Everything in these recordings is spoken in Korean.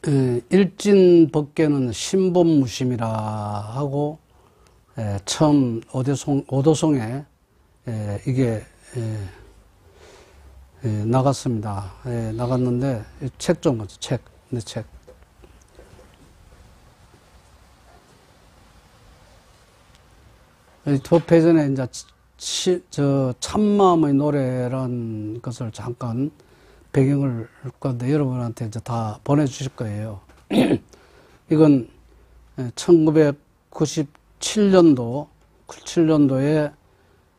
일진법계는 신법무심이라 하고, 처음 오도송에 이게 나갔습니다. 나갔는데 책 좀 보죠. 책. 내 책. 도표전에 이제 참마음의 노래라는 것을 잠깐 배경을 건데 여러분한테 이제 다 보내주실 거예요. 이건 1997년도에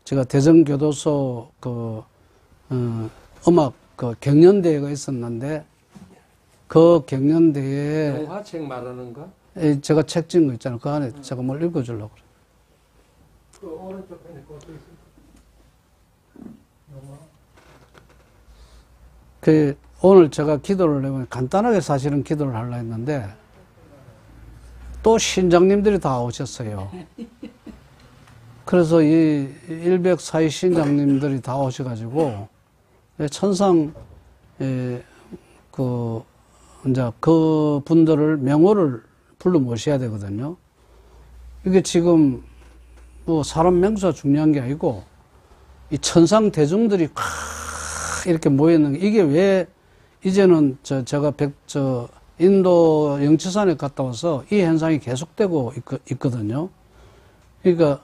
제가 대전교도소 음악 경연대회가 있었는데 그 경연대회에 영화책 말하는가? 제가 책 찍은 거 있잖아요. 그 안에 제가 뭘 읽어주려고 그래요. 그 오른쪽 편에 그것도 있습니다. 오늘 제가 기도를 내면 간단하게 사실은 기도를 하려 했는데 또 신장님들이 다 오셨어요. 그래서 이 104위 신장님들이 다 오셔가지고 천상 이제 그 분들을 명호를 불러 모셔야 되거든요. 이게 지금 뭐 사람 명수가 중요한 게 아니고 이 천상 대중들이 이렇게 모여있는 게 이게 왜 이제는 제가 인도 영치산에 갔다 와서 이 현상이 계속되고 있거든요. 그러니까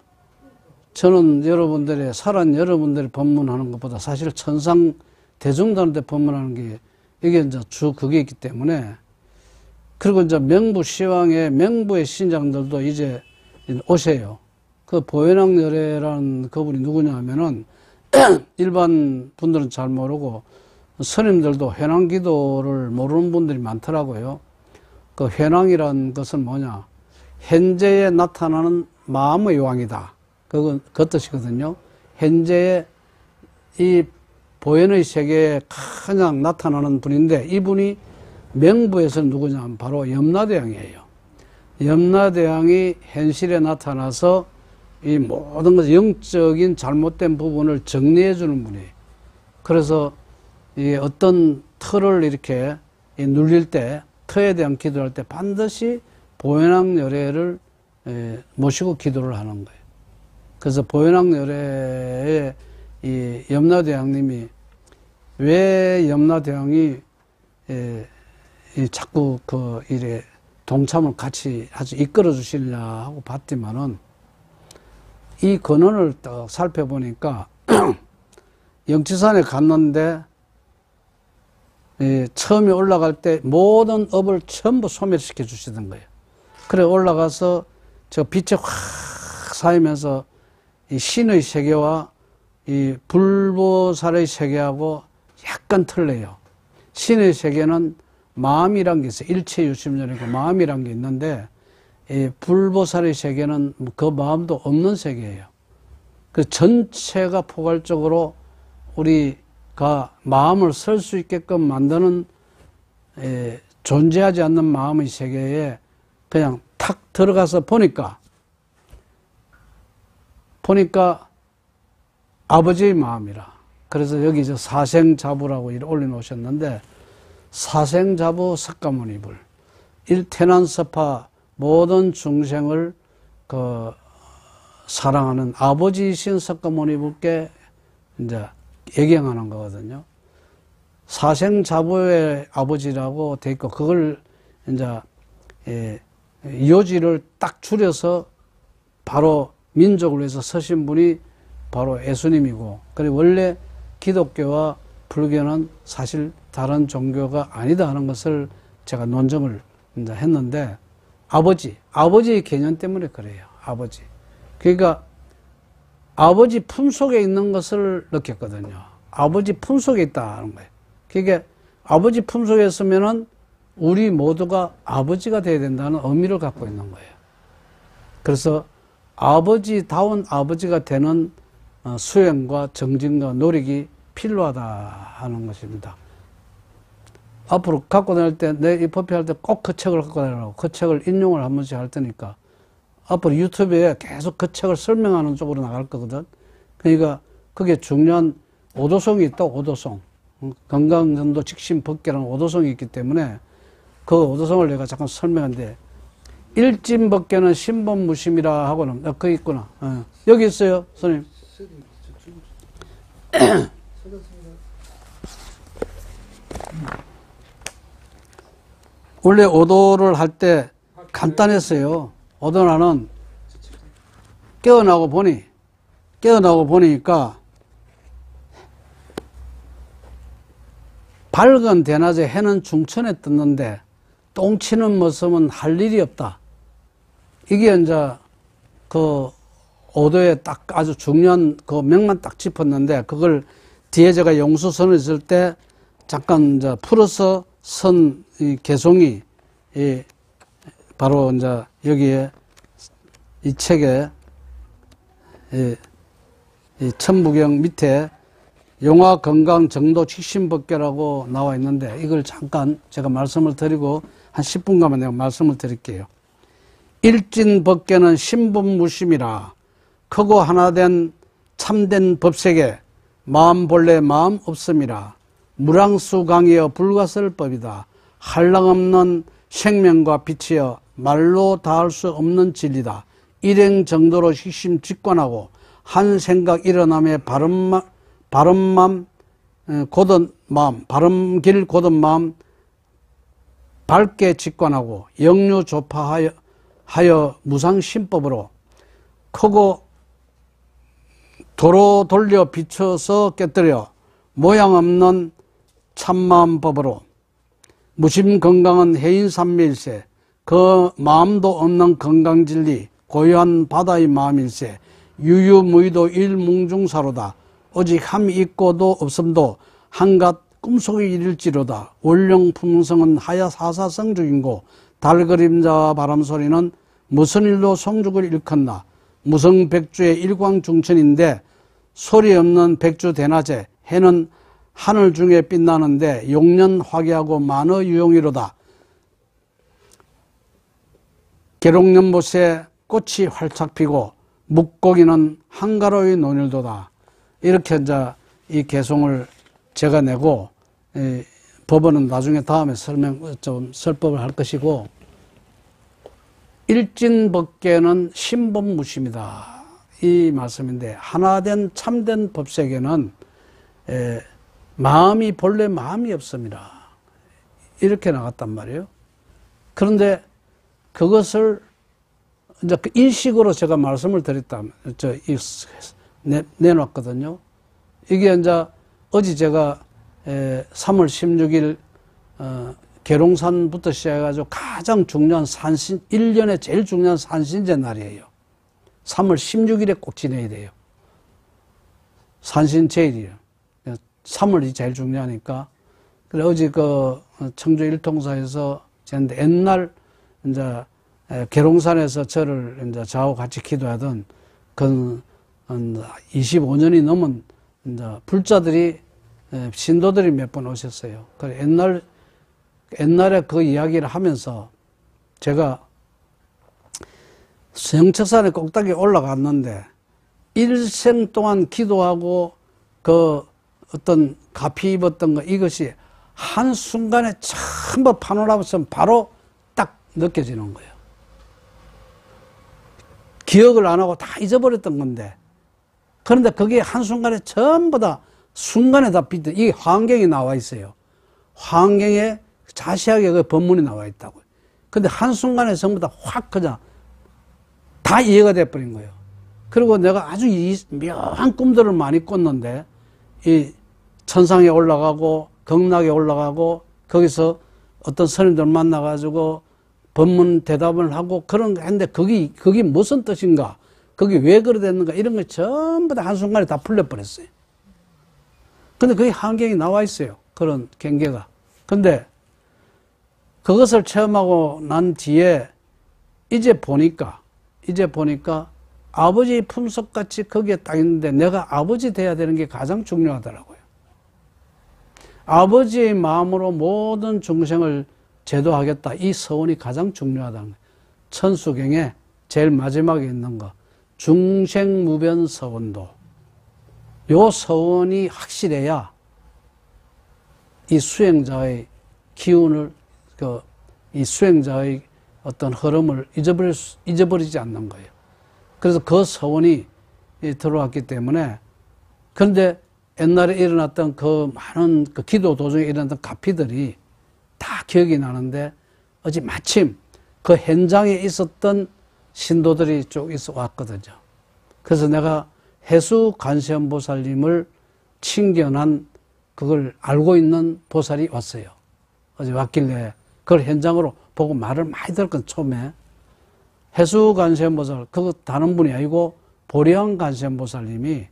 저는 여러분들이 법문하는 것보다 사실 천상 대중들한테 법문하는 게 이게 이제 그게 있기 때문에 그리고 이제 명부시왕의 명부의 신장들도 이제 오세요. 그 보현왕열애라는 그분이 누구냐 하면은 일반 분들은 잘 모르고 스님들도 회랑 기도를 모르는 분들이 많더라고요. 그 회랑이라는 것은 뭐냐? 현재에 나타나는 마음의 왕이다. 그 뜻이거든요. 현재의 이 보현의 세계에 가장 나타나는 분인데 이분이 명부에서 누구냐 하면 바로 염라대왕이에요. 염라대왕이 현실에 나타나서 이 모든 것 영적인 잘못된 부분을 정리해 주는 분이에요. 그래서 이 어떤 틀을 이렇게 눌릴 때, 틀에 대한 기도를 할 때 반드시 보현왕열애를 모시고 기도를 하는 거예요. 그래서 보현왕열애에 이 염라대왕님이 왜 염라대왕이 자꾸 그 일에 동참을 같이 아주 이끌어 주시느냐 하고 봤더만은 이 근원을 딱 살펴보니까 영치산에 갔는데 처음에 올라갈 때 모든 업을 전부 소멸시켜 주시던 거예요. 그래 올라가서 저 빛에 확 쌓이면서 이 신의 세계와 이 불보살의 세계하고 약간 틀려요. 신의 세계는 마음이란 게 있어요. 일체유심전이고 마음이란 게 있는데 이 불보살의 세계는 그 마음도 없는 세계예요. 그 전체가 포괄적으로 우리가 마음을 쓸 수 있게끔 만드는 존재하지 않는 마음의 세계에 그냥 탁 들어가서 보니까 아버지의 마음이라. 그래서 여기 사생자부라고 올려놓으셨는데 사생자부 석가모니불 일태난서파 모든 중생을 사랑하는 아버지이신 석가모니불께 이제 애경하는 거거든요. 사생자부의 아버지라고 돼 있고 그걸 이제 요지를 딱 줄여서 바로 민족을 위해서 서신 분이 바로 예수님이고, 그리고 원래 기독교와 불교는 사실 다른 종교가 아니다 하는 것을 제가 논증을 이제 했는데, 아버지의 개념 때문에 그래요. 아버지. 그러니까 아버지 품속에 있는 것을 느꼈거든요. 아버지 품속에 있다는 거예요. 그러니까 아버지 품속에 있으면은 우리 모두가 아버지가 돼야 된다는 의미를 갖고 있는 거예요. 그래서 아버지다운 아버지가 되는 수행과 정진과 노력이 필요하다 하는 것입니다. 앞으로 갖고 다닐 때, 내 이 법회할 때 꼭 그 책을 갖고 다니라고, 그 책을 인용을 한 번씩 할 테니까, 앞으로 유튜브에 계속 그 책을 설명하는 쪽으로 나갈 거거든. 그러니까 그게 중요한 오도송이 있다, 오도송. 건강전도 직신법계라는 오도송이 있기 때문에 그 오도성을 내가 잠깐 설명한데, 일진법계는 신범무심이라 하고는, 거기 있구나. 여기 있어요, 선생님. 원래 오도를 할 때 간단했어요. 오도나는 깨어나고 보니까 밝은 대낮에 해는 중천에 떴는데 똥치는 모습은 할 일이 없다. 이게 이제 그 오도에 딱 아주 중요한 그 명만 딱 짚었는데, 그걸 뒤에 제가 용수선을 있을 때 잠깐 이제 풀어서 선 이 개송이 바로 이제 여기에 이 책에 이 천부경 밑에 용화 건강 정도 직신법계라고 나와 있는데, 이걸 잠깐 제가 말씀을 드리고 한 10분간만 내가 말씀을 드릴게요. 일진법계는 신분무심이라 크고 하나된 참된 법세계 마음 본래 마음 없음이라 무랑수 강이여 불가설 법이다. 한량없는 생명과 빛이여 말로 다할 수 없는 진리다. 일행 정도로 식심 직관하고 한 생각 일어남에 바른길 곧은 마음 밝게 직관하고 영류조파하여 무상신법으로 크고 도로 돌려 비춰서 깨뜨려 모양 없는 참마음법으로 무심 건강은 해인산매일세 그 마음도 없는 건강진리 고요한 바다의 마음일세 유유무의도 일뭉중사로다. 오직 함이 있고도 없음도 한갓 꿈속의 일일지로다. 원령품성은 하야 사사성죽인고 달그림자와 바람소리는 무슨 일로 성죽을 일컫나. 무성백주의 일광중천인데 소리 없는 백주 대낮에 해는 하늘 중에 빛나는데 용년 화기하고 만어 유용이로다. 계룡연못에 꽃이 활짝 피고 묵고기는 한가로이 논일도다. 이렇게 이제 이 개송을 제가 내고, 법원은 나중에 다음에 설법을 할 것이고, 일진법계는 신범무심이다. 이 말씀인데, 하나된 참된 법세계는 마음이 본래 마음이 없습니다. 이렇게 나갔단 말이에요. 그런데 그것을 이제 그 인식으로 제가 말씀을 드렸다면, 내놨거든요. 이게 이제 어제 제가 3월 16일 계룡산부터 시작해가지고 가장 중요한 1년에 제일 중요한 산신제 날이에요. 3월 16일에 꼭 지내야 돼요. 산신제일이에요. 3월이 제일 중요하니까. 그래, 어제 그 청주 일통사에서 잤는데, 옛날 이제 계룡산에서 저를 이제 저하고 같이 기도하던 그 25년이 넘은 이제 불자들이, 신도들이 몇 번 오셨어요. 그래, 옛날에 그 이야기를 하면서 제가 영척산의 꼭대기에 올라갔는데, 일생 동안 기도하고 그 어떤 가피 입었던 거, 이것이 한순간에 전부 파노라마처럼 바로 딱 느껴지는 거예요. 기억을 안 하고 다 잊어버렸던 건데, 그런데 그게 한순간에 전부 다 순간에 다 비트, 이 화엄경이 나와 있어요. 화엄경에 자세하게 그 법문이 나와 있다고요. 근데 한순간에 전부 다 확 그냥 다 이해가 돼버린 거예요. 그리고 내가 아주 묘한 꿈들을 많이 꿨는데, 이 천상에 올라가고 극락에 올라가고 거기서 어떤 스님들 만나가지고 법문 대답을 하고 그런 거 했는데, 그게 무슨 뜻인가, 그게 왜 그래 됐는가, 이런 거 전부 다 한순간에 다 풀려버렸어요. 근데 그게 한경이 나와 있어요. 그런 경계가. 근데 그것을 체험하고 난 뒤에 이제 보니까 아버지의 품속같이 거기에 딱 있는데, 내가 아버지 돼야 되는 게 가장 중요하더라고요. 아버지의 마음으로 모든 중생을 제도하겠다. 이 서원이 가장 중요하다는 거예요. 천수경에 제일 마지막에 있는 거, 중생무변 서원도. 요 서원이 확실해야 이 수행자의 기운을 이 수행자의 어떤 흐름을 잊어버리지 않는 거예요. 그래서 그 서원이 들어왔기 때문에, 그런데 옛날에 일어났던 그 많은 그 기도 도중에 일어났던 가피들이 다 기억이 나는데, 어제 마침 그 현장에 있었던 신도들이 쭉 있어 왔거든요. 그래서 내가 해수 관세음보살님을 친견한 그걸 알고 있는 보살이 왔어요. 어제 왔길래 그걸 현장으로 보고 말을 많이 들었거든. 처음에 해수 관세음보살, 그거 다른 분이 아니고 보리양 관세음보살님이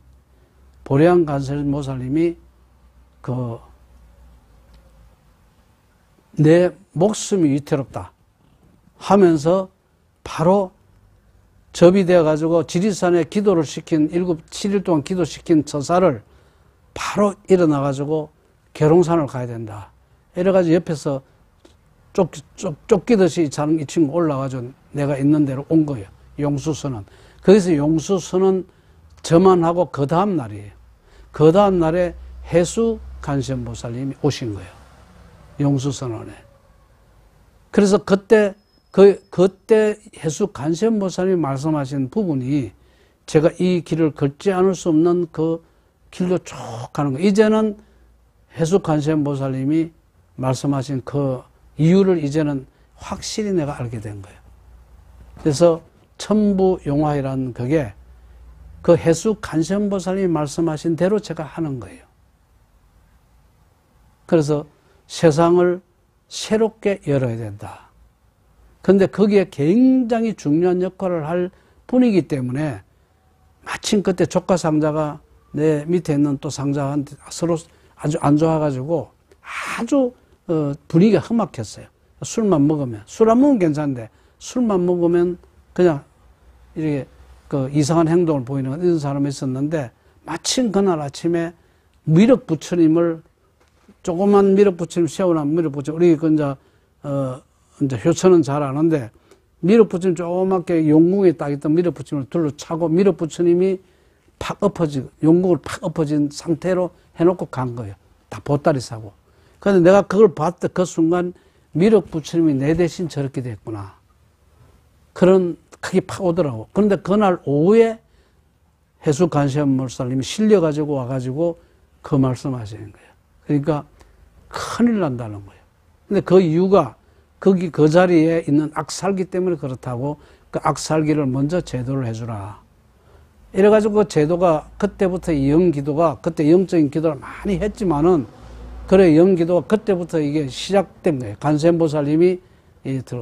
그 내 목숨이 위태롭다 하면서 바로 접이 되어가지고 지리산에 기도를 시킨 7일 동안 기도시킨 처사를 바로 일어나가지고 계룡산을 가야 된다. 이래가지고 옆에서 쫓기듯이 이 친구 올라가지고 내가 있는 데로 온 거예요. 용수선은. 거기서 용수선은 저만 하고 그 다음 날이에요. 그 다음 날에 해수 관세음보살님이 오신 거예요. 용수선언에. 그래서 그때 해수 관세음보살님이 말씀하신 부분이 제가 이 길을 걷지 않을 수 없는 그 길로 쭉 가는 거예요. 이제는 해수 관세음보살님이 말씀하신 그 이유를 이제는 확실히 내가 알게 된 거예요. 그래서 천부용화이라는 그게 그 해수 관세음보살님이 말씀하신 대로 제가 하는 거예요. 그래서 세상을 새롭게 열어야 된다. 그런데 거기에 굉장히 중요한 역할을 할 분이기 때문에 마침 그때 조카 상자가 내 밑에 있는 또 상자한테 서로 아주 안 좋아가지고 아주 분위기가 험악했어요. 술만 먹으면. 술 안 먹으면 괜찮은데 술만 먹으면 그냥 이렇게 그 이상한 행동을 보이는 이런 사람이 있었는데, 마침 그날 아침에 미륵부처님을, 조그만 미륵부처님 세워놓은 미륵부처님, 우리 그 이제 효천은 잘 아는데, 미륵부처님 조그맣게 용궁에 딱 있던 미륵부처님을 둘러차고 미륵부처님이 팍 엎어지고 용궁을 팍 엎어진 상태로 해놓고 간 거예요. 다 보따리 싸고. 그런데 내가 그걸 봤던 그 순간 미륵부처님이 내 대신 저렇게 됐구나. 그런 크게 팍 오더라고. 그런데 그날 오후에 해수 관세음보살님이 실려가지고 와가지고 그 말씀하시는 거예요. 그러니까 큰일 난다는 거예요. 근데 그 이유가 거기 그 자리에 있는 악살기 때문에 그렇다고, 그 악살기를 먼저 제도를 해주라. 이래가지고 그 제도가 그때부터 영기도가, 그때 영적인 기도를 많이 했지만은, 그래 영기도가 그때부터 이게 시작된 거예요. 관세음보살님이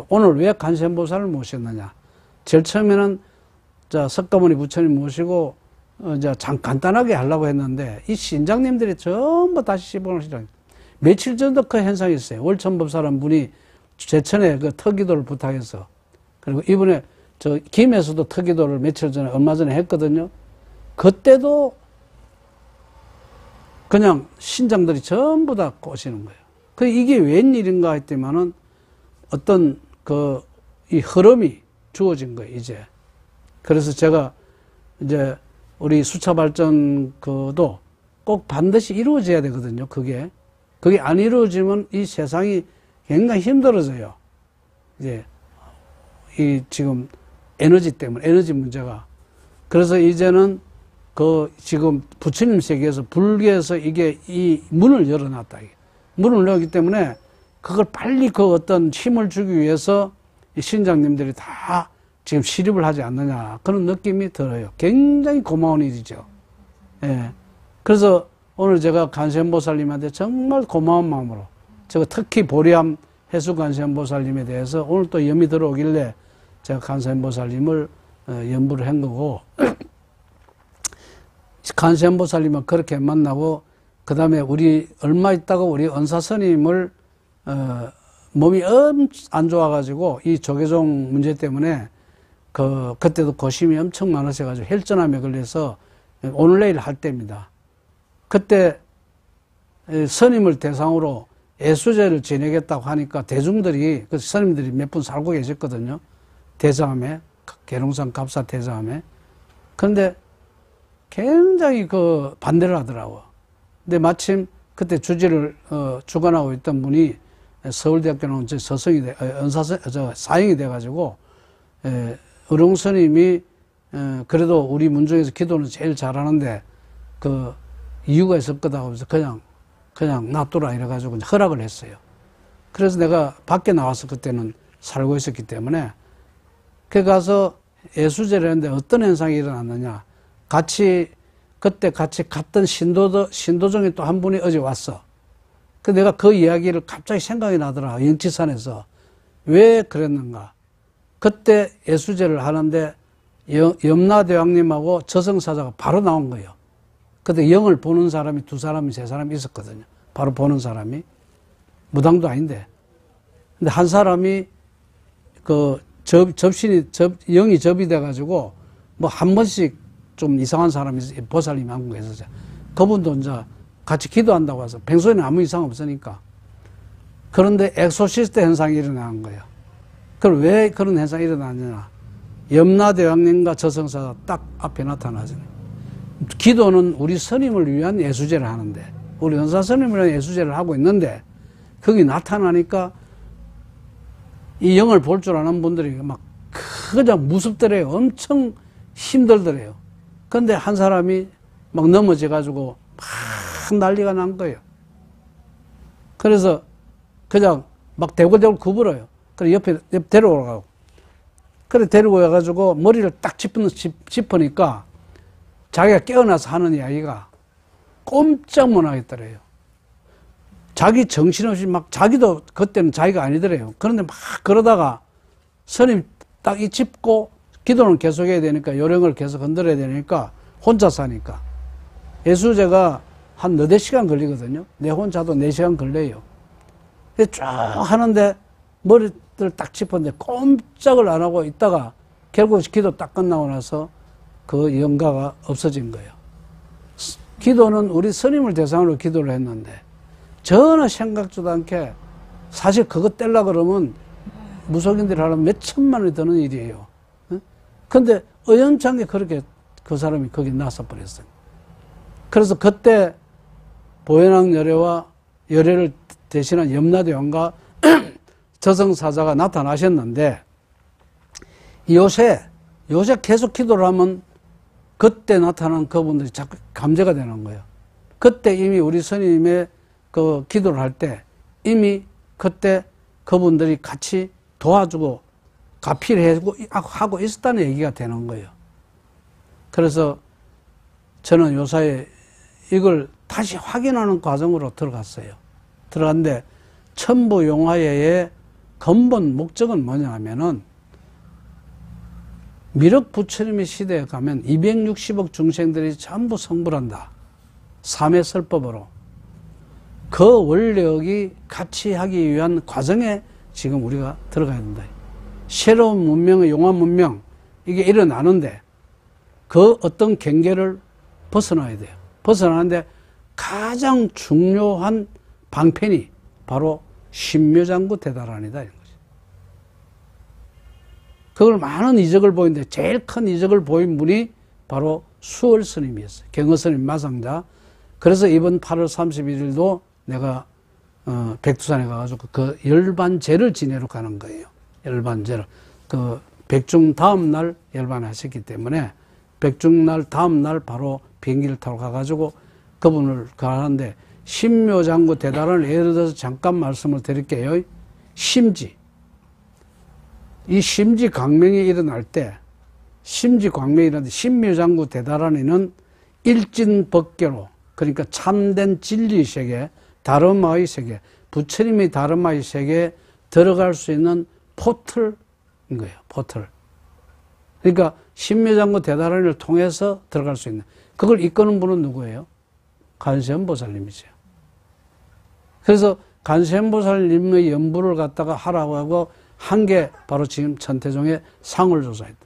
오늘 왜 관세음보살을 모셨느냐. 제일 처음에는 석가모니 부처님 모시고 간단하게 하려고 했는데, 이 신장님들이 전부 다시 시봉을 시작. 며칠 전도 그 현상이 있어요. 월천법사라는 분이 제천에 그特기도를 부탁해서, 그리고 이번에 김에서도 특기도를 며칠 전에, 얼마 전에 했거든요. 그때도 그냥 신장들이 전부 다 꼬시는 거예요. 그 이게 웬일인가 했더니만은 어떤 이 흐름이 주어진 거예요, 이제. 그래서 제가 이제 우리 수차 발전 그도 꼭 반드시 이루어져야 되거든요, 그게. 그게 안 이루어지면 이 세상이 굉장히 힘들어져요. 이제 지금 에너지 때문에, 에너지 문제가. 그래서 이제는 지금 부처님 세계에서, 불교에서 이게 이 문을 열어놨다. 문을 열기 때문에 그걸 빨리 어떤 힘을 주기 위해서 이 신장님들이 다 지금 시립을 하지 않느냐, 그런 느낌이 들어요. 굉장히 고마운 일이죠. 예. 그래서 오늘 제가 관세음보살님한테 정말 고마운 마음으로, 제가 특히 보리암 해수 관세음보살님에 대해서 오늘 또 염이 들어오길래 제가 관세음보살님을 연부를 한 거고, 관세음보살님은 그렇게 만나고, 그 다음에 우리 얼마 있다가 우리 은사스님을 몸이 안 좋아가지고 이 조계종 문제 때문에 그때도 고심이 엄청 많으셔가지고 혈전암에 걸려서 오늘 내일 할 때입니다. 그때 스님을 대상으로 애수제를 지내겠다고 하니까 대중들이, 그 스님들이 몇 분 살고 계셨거든요. 대장암에, 계룡산 갑사 대장암에. 그런데 굉장히 반대를 하더라고. 근데 마침 그때 주지를 주관하고 있던 분이 서울대학교는 사형이 돼가지고, 의룡 스님이, 그래도 우리 문중에서 기도는 제일 잘하는데, 그, 이유가 있을 거다 하면서 그냥 놔두라 이래가지고 허락을 했어요. 그래서 내가 밖에 나와서 그때는 살고 있었기 때문에, 그 가서 예수제를 했는데 어떤 현상이 일어났느냐. 그때 같이 갔던 신도종이 또 한 분이 어제 왔어. 그 내가 그 이야기를 갑자기 생각이 나더라. 영치산에서. 왜 그랬는가. 그때 예수제를 하는데 염라대왕님하고 저승사자가 바로 나온 거예요. 그때 영을 보는 사람이 2사람, 3사람이 있었거든요. 바로 보는 사람이. 무당도 아닌데. 근데 한 사람이 영이 접이 돼가지고 뭐 한 번씩 좀 이상한 사람이 보살님이 한국에서 그분도 이제 같이 기도한다고 해서 평소에는 아무 이상 없으니까. 그런데 엑소시스트 현상이 일어나는 거예요. 그럼 왜 그런 현상이 일어나느냐. 염라대왕님과 저승사가 딱 앞에 나타나잖아요. 기도는 우리 스님을 위한 예수제를 하는데, 우리 은사 스님을 위한 예수제를 하고 있는데, 거기 나타나니까 이 영을 볼 줄 아는 분들이 막 그냥 무섭더래요. 엄청 힘들더래요. 근데 한 사람이 막 넘어져가지고 막 난리가 난 거예요. 그래서 그냥 막 대굴대굴 구부러요. 그래 옆에 데려오라고. 그래 데리고 와가지고 머리를 딱 짚으니까 자기가 깨어나서 하는 이야기가 꼼짝 못 하겠더래요. 자기 정신없이 막 자기도 그때는 자기가 아니더래요. 그런데 막 그러다가 스님 딱 이 짚고 기도는 계속해야 되니까 요령을 계속 흔들어야 되니까 혼자 사니까 예수제가 한 4시간 걸리거든요. 내 혼자도 4시간 걸려요. 쭉 하는데 머리를 딱 짚었는데 꼼짝을 안 하고 있다가 결국 기도 딱 끝나고 나서 그 영가가 없어진 거예요. 기도는 우리 스님을 대상으로 기도를 했는데 전혀 생각지도 않게 사실 그거 떼려고 그러면 무속인들이 하려면 몇 천만 원이 드는 일이에요. 근데 어연창게 그렇게 그 사람이 거기 나서 버렸어요. 그래서 그때 보현왕 열애와 열애를 대신한 염라대왕과 저승사자가 나타나셨는데 요새 계속 기도를 하면 그때 나타난 그분들이 자꾸 감제가 되는 거예요. 그때 이미 우리 스님의 그 기도를 할 때 이미 그때 그분들이 같이 도와주고 가필하고 있었다는 얘기가 되는 거예요. 그래서 저는 요사에 이걸 다시 확인하는 과정으로 들어갔어요. 들어갔는데 천부용화예의 근본 목적은 뭐냐 하면은 미륵 부처님의 시대에 가면 260억 중생들이 전부 성불한다. 삼해설법으로. 그 원력이 같이 하기 위한 과정에 지금 우리가 들어가야 된다. 새로운 문명의 용화 문명, 이게 일어나는데 그 어떤 경계를 벗어나야 돼요. 벗어나는데 가장 중요한 방편이 바로 신묘장구 대다란이다. 이런 거죠. 그걸 많은 이적을 보이는데 제일 큰 이적을 보인 분이 바로 수월 스님이었어요. 경허 스님 마상자. 그래서 이번 8월 31일도 내가 백두산에 가가지고 그 열반제를 지내러 가는 거예요. 열반제를. 그 백중 다음 날 열반하셨기 때문에 백중날 다음 날 바로 비행기를 타고 가가지고 그분을 가는데 신묘장구 대단을 예를 들어서 잠깐 말씀을 드릴게요. 심지. 이 심지 광명이 일어날 때 신묘장구 대다란이는 일진법계로 그러니까 참된 진리의 세계, 다르마의 세계, 부처님의 다르마의 세계에 들어갈 수 있는 포털인 거예요. 포털. 그러니까 신묘장구 대다란이를 통해서 들어갈 수 있는. 그걸 이끄는 분은 누구예요? 관세음보살님이죠. 그래서 관세음보살님의 연부를 갖다가 하라고 하고 한 게 바로 지금 천태종의 상을 조사했다.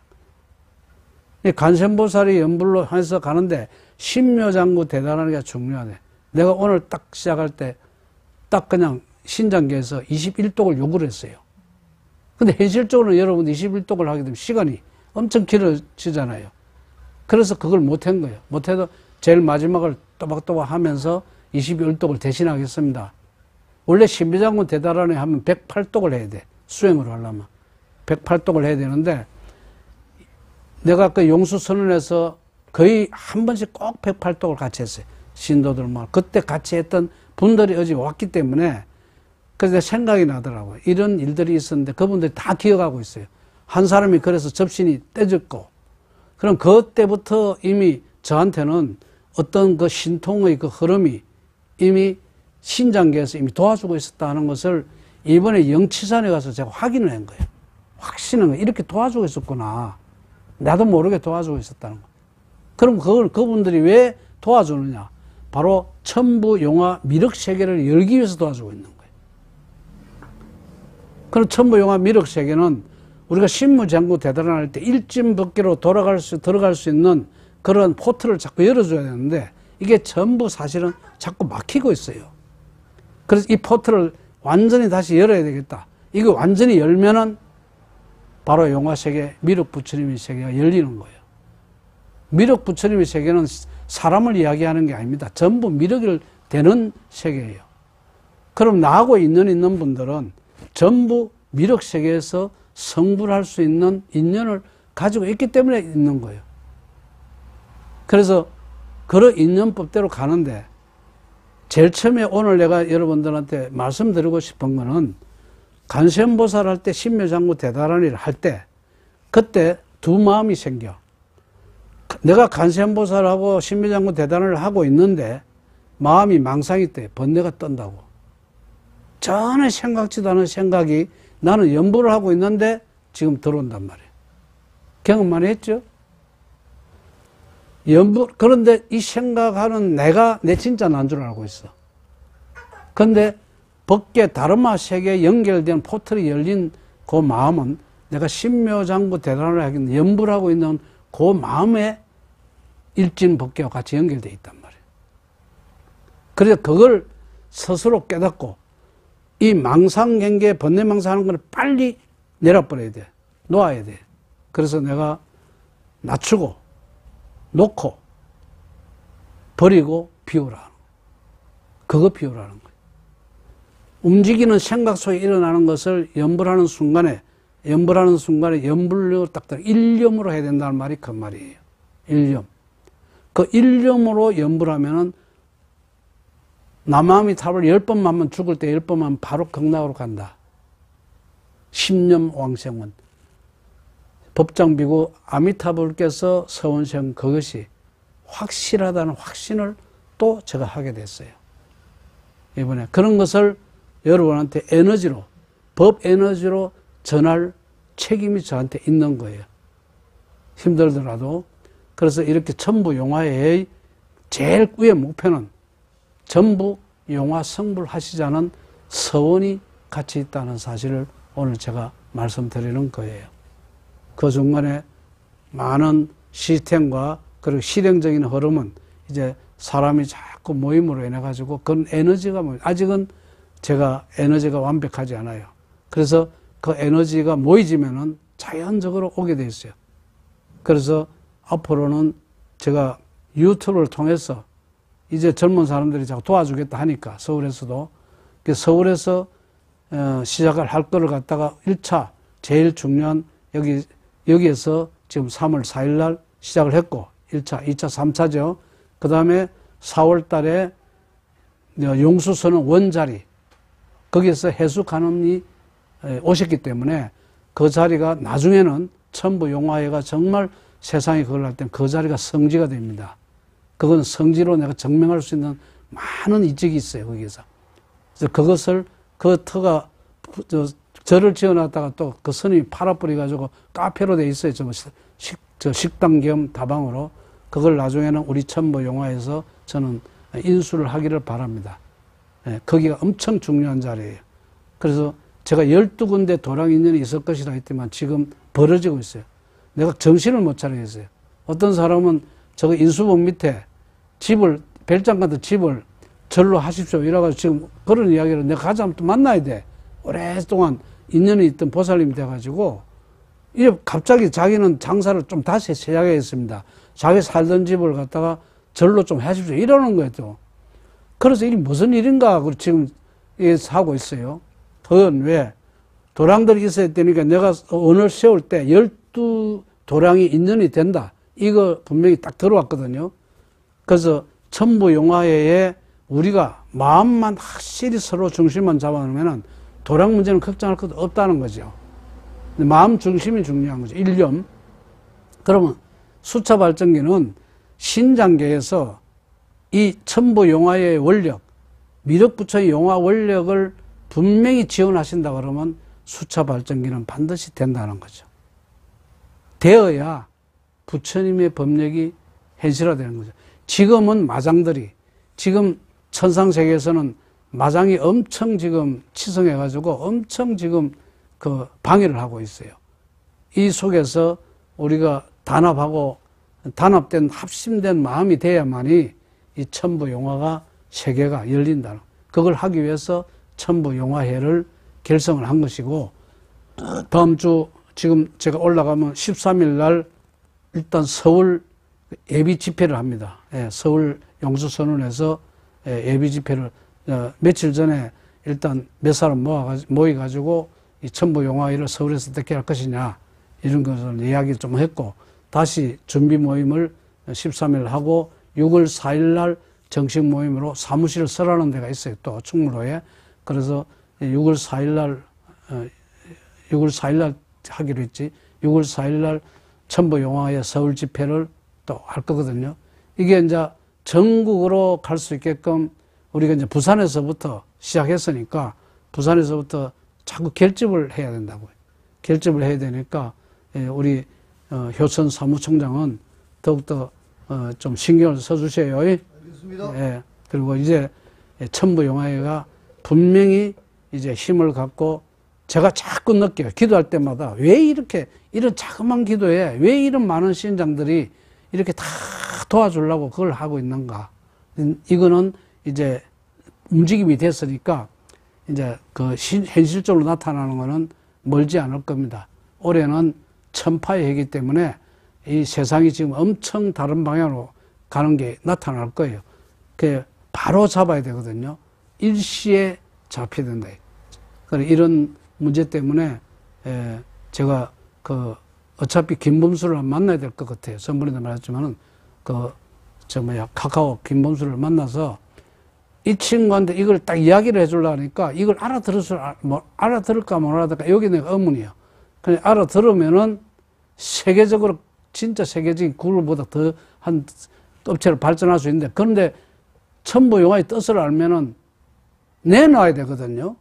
관세음보살이 연불로 해서 가는데 신묘장구 대단하기가 중요하네. 내가 오늘 딱 시작할 때 딱 그냥 신장계에서 21독을 요구를 했어요. 근데 현실적으로는 여러분 21독을 하게 되면 시간이 엄청 길어지잖아요. 그래서 그걸 못한 거예요. 못해도 제일 마지막을 또박또박 하면서 21독을 대신하겠습니다. 원래 신비장군 대단원에 하면 108독을 해야 돼. 수행을 하려면. 108독을 해야 되는데, 내가 그 용수선언에서 거의 한 번씩 꼭 108독을 같이 했어요. 신도들만. 그때 같이 했던 분들이 어제 왔기 때문에, 그래서 생각이 나더라고요. 이런 일들이 있었는데 그분들이 다 기억하고 있어요. 한 사람이 그래서 접신이 떼졌고, 그럼 그때부터 이미 저한테는 어떤 그 신통의 그 흐름이 이미 신장계에서 이미 도와주고 있었다는 것을 이번에 영치산에 가서 제가 확인을 한 거예요. 확신한 거예요. 이렇게 도와주고 있었구나. 나도 모르게 도와주고 있었다는 거. 그럼 그분들이 왜 도와주느냐? 바로 천부 용화 미륵 세계를 열기 위해서 도와주고 있는 거예요. 그럼 천부 용화 미륵 세계는 우리가 신무장구 대단을 할 때 일진법계로 들어갈 수 있는 그런 포트를 자꾸 열어줘야 되는데 이게 전부 사실은 자꾸 막히고 있어요. 그래서 이 포트를 완전히 다시 열어야 되겠다. 이거 완전히 열면은 바로 용화세계, 미륵부처님의 세계가 열리는 거예요. 미륵부처님의 세계는 사람을 이야기하는 게 아닙니다. 전부 미륵이 되는 세계예요. 그럼 나하고 인연이 있는 분들은 전부 미륵세계에서 성불할 수 있는 인연을 가지고 있기 때문에 있는 거예요. 그래서 그런 인연법대로 가는데 제일 처음에 오늘 내가 여러분들한테 말씀드리고 싶은 거는 간세음보살 할 때 신묘장구 대단원을 할 때 그때 두 마음이 생겨. 내가 간세음보살하고 신묘장구 대단원을 하고 있는데 마음이 망상이 때 번뇌가 떤다고. 전혀 생각지도 않은 생각이 나는 연부를 하고 있는데 지금 들어온단 말이에요. 경험 많이 했죠? 그런데 이 생각하는 내가 내 진짜 난 줄 알고 있어. 근데 법계 다르마 세계에 연결된 포털이 열린 그 마음은 내가 신묘장구 대단을 하긴 연부를 하고 있는 그 마음에 일진법계와 같이 연결되어 있단 말이에요. 그래서 그걸 스스로 깨닫고 이 망상경계 번뇌망상하는 걸 빨리 내려버려야 돼. 놓아야 돼. 그래서 내가 낮추고 놓고 버리고 비우라. 그거 비우라는 거예요. 움직이는 생각 속에 일어나는 것을 연불하는 순간에 연불로 딱 일념으로 해야 된다는 말이 그 말이에요. 일념. 그 일념으로 연불하면은 나 마음이 탑을 10번 맞으면 죽을 때 10번 맞으면 바로 극락으로 간다. 십념 왕생원. 법장비구 아미타불께서 서원생 그것이 확실하다는 확신을 또 제가 하게 됐어요. 이번에 그런 것을 여러분한테 에너지로, 법 에너지로 전할 책임이 저한테 있는 거예요. 힘들더라도. 그래서 이렇게 천부 용화의 제일 위의 목표는 전부 용화 성불하시자는 서원이 같이 있다는 사실을 오늘 제가 말씀드리는 거예요. 그 중간에 많은 시스템과 그리고 실행적인 흐름은 이제 사람이 자꾸 모임으로 인해 가지고 그런 에너지가 아직은 제가 에너지가 완벽하지 않아요. 그래서 그 에너지가 모이지면은 자연적으로 오게 돼 있어요. 그래서 앞으로는 제가 유튜브를 통해서 이제 젊은 사람들이 자꾸 도와주겠다 하니까 서울에서도 서울에서 시작을 할 거를 갖다가 1차 제일 중요한 여기에서 지금 3월 4일 날 시작을 했고 1차, 2차, 3차죠. 그 다음에 4월 달에 용수선언 원자리 거기에서 해수관원이 오셨기 때문에 그 자리가 나중에는 천부 용화회가 정말 세상에 그걸 할 땐 그 자리가 성지가 됩니다. 그건 성지로 내가 증명할 수 있는 많은 이직이 있어요, 거기에서. 그래서 그것을, 그 터가, 절을 지어놨다가 또 그 스님이 팔아버려가지고 카페로 돼 있어요. 식당 겸 다방으로. 그걸 나중에는 우리 천부 용화에서 저는 인수를 하기를 바랍니다. 예, 거기가 엄청 중요한 자리예요. 그래서 제가 12군데 도랑 인연이 있을 것이라 했지만 지금 벌어지고 있어요. 내가 정신을 못 차리겠어요. 어떤 사람은 저거 인수봉 밑에 집을, 별장 같은 집을 절로 하십시오. 이래가지고 지금 그런 이야기를 내가 가자면 또 만나야 돼. 오랫동안 인연이 있던 보살님이 돼가지고, 이제 갑자기 자기는 장사를 좀 다시 시작했습니다. 자기 살던 집을 갖다가 절로 좀 하십시오. 이러는 거예요, 또. 그래서 이게 무슨 일인가. 지금 하고 있어요. 그건 왜? 도량들이 있어야 되니까 내가 언을 세울 때 12도량이 인연이 된다. 이거 분명히 딱 들어왔거든요. 그래서 천부용화회에 우리가 마음만 확실히 서로 중심만 잡아놓으면 도량 문제는 걱정할 것도 없다는 거죠. 마음 중심이 중요한 거죠. 일념. 그러면 수차 발전기는 신장계에서 이 천부용화의 원력, 미륵부처의 용화 원력을 분명히 지원하신다 그러면 수차 발전기는 반드시 된다는 거죠. 되어야 부처님의 법력이 현실화되는 거죠. 지금은 마장들이, 지금 천상세계에서는 마장이 엄청 지금 치성해가지고 엄청 지금 그 방해를 하고 있어요. 이 속에서 우리가 단합된 합심된 마음이 돼야만이 이 천부용화가 세계가 열린다는, 그걸 하기 위해서 천부용화회를 결성을 한 것이고, 다음 주 지금 제가 올라가면 13일 날 일단 서울 예비 집회를 합니다. 예, 서울 용수선언에서 예비 집회를 며칠 전에 일단 몇 사람 모여가지고 이 천부용화회를 서울에서 어떻게 할 것이냐 이런 것을 이야기 좀 했고, 다시 준비 모임을 13일 하고 6월 4일 날 정식 모임으로 사무실을 설하는 데가 있어요. 또 충무로에. 그래서 6월 4일 날 하기로 했지. 6월 4일 날 천부용화회 서울 집회를 또 할 거거든요. 이게 이제 전국으로 갈 수 있게끔 우리가 이제 부산에서부터 시작했으니까 부산에서부터 자꾸 결집을 해야 된다고요. 결집을 해야 되니까 우리 효천 사무총장은 더욱더 좀 신경을 써주세요. 알겠습니다. 예. 그리고 이제 천부용화회가 분명히 이제 힘을 갖고, 제가 자꾸 느껴요. 기도할 때마다 왜 이렇게 이런 자그마한 기도에 왜 이런 많은 신장들이 이렇게 다 도와주려고 그걸 하고 있는가. 이거는 이제 움직임이 됐으니까 이제 그 현실적으로 나타나는 거는 멀지 않을 겁니다. 올해는 천파의 해이기 때문에 이 세상이 지금 엄청 다른 방향으로 가는 게 나타날 거예요. 그 바로 잡아야 되거든요. 일시에 잡혀야 된다. 그래 이런 문제 때문에 제가 그 어차피 김범수를 만나야 될 것 같아요. 전번에도 말했지만은 카카오 김범수를 만나서 이 친구한테 이걸 딱 이야기를 해주려고 하니까 이걸 알아들을까 못 알아들을까 여기 내가 의문이에요. 그냥 알아들으면은 세계적으로 진짜 세계적인 구글보다 더 한 업체로 발전할 수 있는데, 그런데 천부용화의 뜻을 알면은 내놔야 되거든요.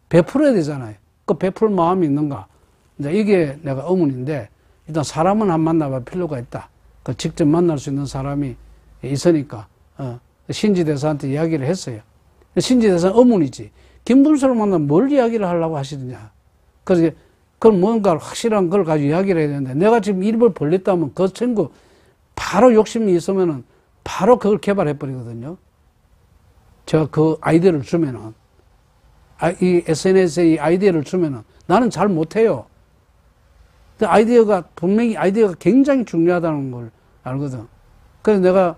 베풀어야 되잖아요. 그 베풀 마음이 있는가? 이제 이게 내가 의문인데, 일단 사람은 한 만나볼 필요가 있다. 그 직접 만날 수 있는 사람이 있으니까 신지대사한테 이야기를 했어요. 신지대사는 의문이지. 김분수를 만나면 뭘 이야기를 하려고 하시느냐. 그래서 그럼 뭔가 확실한 걸 가지고 이야기를 해야 되는데, 내가 지금 입을 벌렸다면 그 친구 바로 욕심이 있으면은 바로 그걸 개발해 버리거든요. 제가 그 아이디어를 주면은, 이 SNS에 이 아이디어를 주면은 나는 잘 못해요. 분명히 아이디어가 굉장히 중요하다는 걸 알거든. 그래서 내가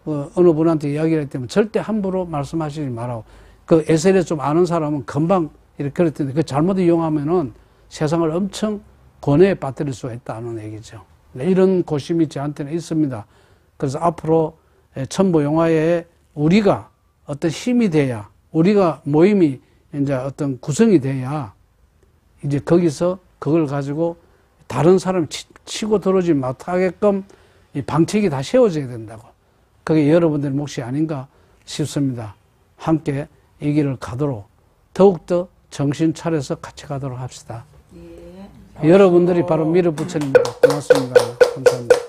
어느 분한테 이야기를 했더니 절대 함부로 말씀하시지 말라고. 그 SNS 좀 아는 사람은 금방 이렇게 그랬더니 그 잘못 이용하면은 세상을 엄청 고뇌에 빠뜨릴 수가 있다는 얘기죠. 이런 고심이 저한테는 있습니다. 그래서 앞으로 천부용화회에 우리가 어떤 힘이 돼야, 우리가 모임이 이제 어떤 구성이 돼야 이제 거기서 그걸 가지고 다른 사람이 치고 들어오지 못하게끔 이 방책이 다 세워져야 된다고. 그게 여러분들의 몫이 아닌가 싶습니다. 함께 이 길을 가도록 더욱더 정신 차려서 같이 가도록 합시다. 예. 여러분들이 바로 미륵부처님입니다. 고맙습니다. 감사합니다.